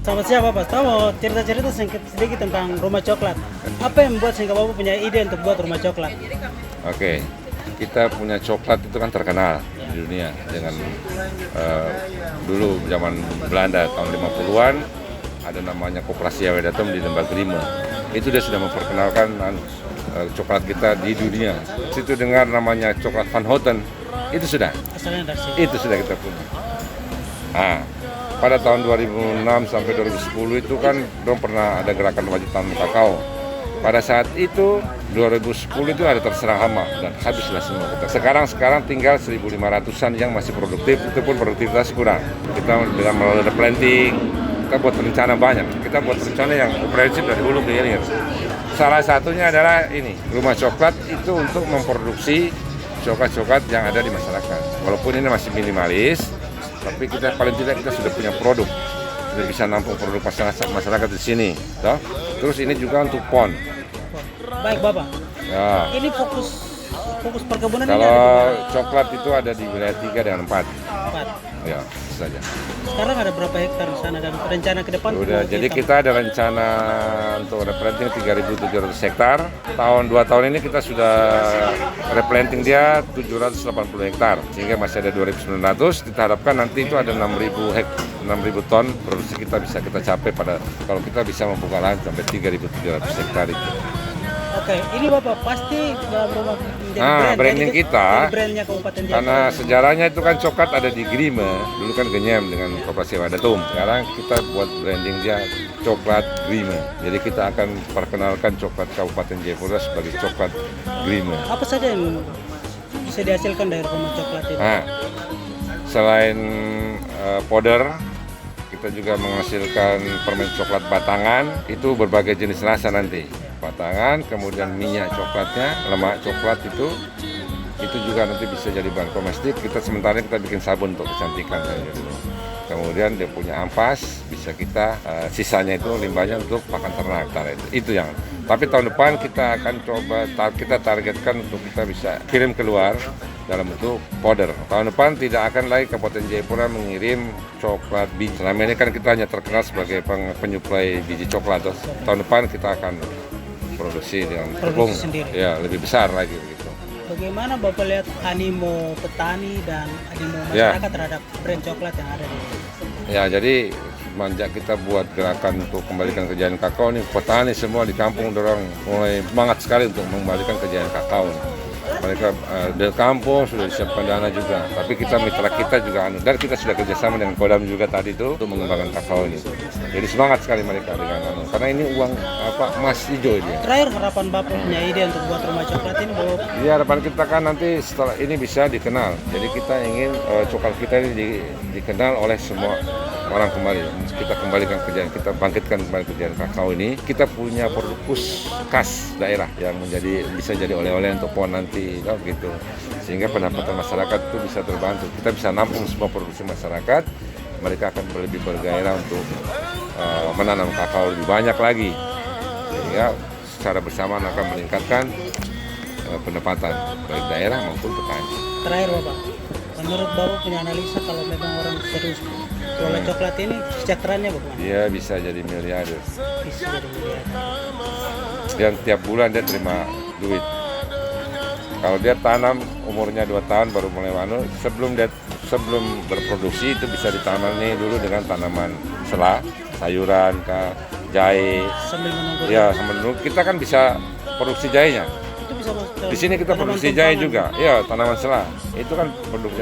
Selamat siang Bapak, saya mau cerita-cerita sedikit tentang rumah coklat. Apa yang membuat sehingga Bapak punya ide untuk buat rumah coklat? Oke, kita punya coklat itu kan terkenal di dunia dengan dulu zaman Belanda tahun 50-an ada namanya Koperasi Awedatum di Lembah Grime. Itu dia sudah memperkenalkan coklat kita di dunia. Situ dengar namanya coklat Van Houten, itu sudah. Asalnya dari sini. Itu sudah kita punya. Nah, pada tahun 2006 sampai 2010 itu kan dong pernah ada gerakan wajib tanam kakao. Pada saat itu 2010 itu ada terserang hama dan habislah semua kita. Sekarang tinggal 1.500-an yang masih produktif, itu pun produktivitas kurang. Kita dengan melalui planting, kita buat rencana banyak. Kita buat rencana yang komprehensif dari hulu ke hilir. Salah satunya adalah ini, rumah coklat itu untuk memproduksi coklat-coklat yang ada di masyarakat. Walaupun ini masih minimalis, tapi kita paling tidak kita sudah punya produk. Sudah bisa nampung produk masyarakat di sini. Toh? Terus ini juga untuk PON. Baik Bapak, Ya. ini fokus perkebunan ini Kalau ada di mana? coklat itu ada di wilayah 3 dan 4. Empat. Ya, itu saja. Sekarang ada berapa hektar di sana dan rencana ke depan? Udah, jadi kita ada rencana untuk replanting 3.700 hektar. Tahun 2 tahun ini kita sudah replanting dia 780 hektar. Sehingga masih ada 2.900. Kita harapkan nanti itu ada 6.000 ton produksi kita bisa kita capai pada kalau kita bisa membuka lahan sampai 3.700 hektar itu. Oke, ini Bapak pasti dalam rumah menjadi branding jadi kita, brandnya Kabupaten Jayapura. karena sejarahnya itu kan coklat ada di Grime, dulu kan Genyem dengan Koperasi Awedatum. Sekarang kita buat branding dia coklat Grime. Jadi kita akan perkenalkan coklat Kabupaten Jayapura sebagai coklat Grime. Apa saja yang bisa dihasilkan dari rumah coklat ini? Nah, selain powder, kita juga menghasilkan permen coklat batangan, itu berbagai jenis rasa nanti. Batangan, kemudian minyak coklatnya, lemak coklat itu juga nanti bisa jadi bahan komestik. Kita sementara kita bikin sabun untuk kecantikan saja dulu. Kemudian dia punya ampas, bisa kita sisanya itu limbahnya untuk pakan ternak. Itu yang. Tapi tahun depan kita akan coba kita targetkan untuk kita bisa kirim keluar dalam bentuk powder. Tahun depan tidak akan lagi Kabupaten Jayapura mengirim coklat biji. Selama ini kan kita hanya terkenal sebagai penyuplai biji coklat. Tahun depan kita akan produksi dengan tepung ya lebih besar lagi begitu. Bagaimana Bapak lihat animo petani dan animo masyarakat terhadap brand coklat yang ada di sini? Ya, jadi semenjak kita buat gerakan untuk kembalikan kejayaan kakao ini, petani semua di kampung dorong mulai semangat sekali untuk mengembalikan kejayaan kakao. Mereka dari kampung sudah disiapkan dana juga, tapi kita mitra kita juga dan kita sudah kerjasama dengan Kodam juga tadi itu untuk mengembangkan kakao ini. Jadi semangat sekali mereka dengan karena ini uang emas hijau dia. Terakhir harapan Bapak punya ide untuk buat rumah coklat ini Bapak? Iya, harapan kita kan nanti setelah ini bisa dikenal. Jadi kita ingin coklat kita ini dikenal oleh semua orang kembali. Kita kembalikan kejayaan, kita bangkitkan kembali kejayaan kakao ini. Kita punya produk khas daerah yang bisa jadi oleh-oleh untuk PON nanti, gitu. Sehingga pendapatan masyarakat itu bisa terbantu. Kita bisa nampung semua produksi masyarakat. Mereka akan lebih bergairah untuk menanam kakao lebih banyak lagi. Sehingga secara bersamaan akan meningkatkan pendapatan baik daerah maupun petani. Terakhir Bapak, menurut Bapak punya analisa kalau memang orang serius jualan coklat ini kesejahteraannya bagaimana? Dia bisa jadi miliarder. Bisa jadi miliarder. Dan tiap bulan dia terima duit. Kalau dia tanam umurnya 2 tahun baru mulai sebelum berproduksi itu bisa ditanam nih dulu dengan tanaman sayuran, jahe. Sambil menunggu. Ya, sambil menunggu. Kita kan bisa produksi jahenya. Itu bisa masuk Di sini kita produksi jahe juga. Ya, tanaman selah. Itu kan produksi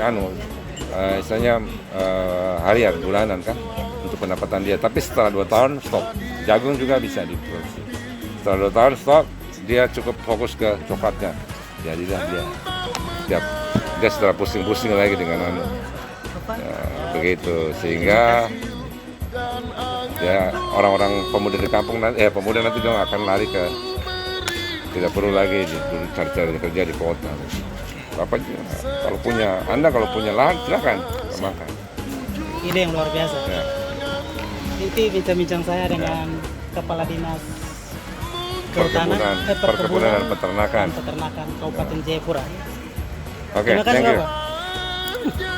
istilahnya harian, bulanan kan untuk pendapatan dia. Tapi setelah 2 tahun stop. Jagung juga bisa diproduksi. Setelah 2 tahun stop, dia cukup fokus ke coklatnya. Jadilah dia setelah pusing-pusing lagi dengan begitu, sehingga ya orang-orang pemuda di kampung pemuda nanti dong akan lari ke tidak perlu lagi cari-cari kerja di kota. Bapak kalau punya lahan silakan kembangkan. Ide yang luar biasa. Ya. Itu bincang-bincang saya dengan Kepala Dinas Perkebunan dan Peternakan Kabupaten Jayapura. Oke, Terima kasih thank you. Bapak.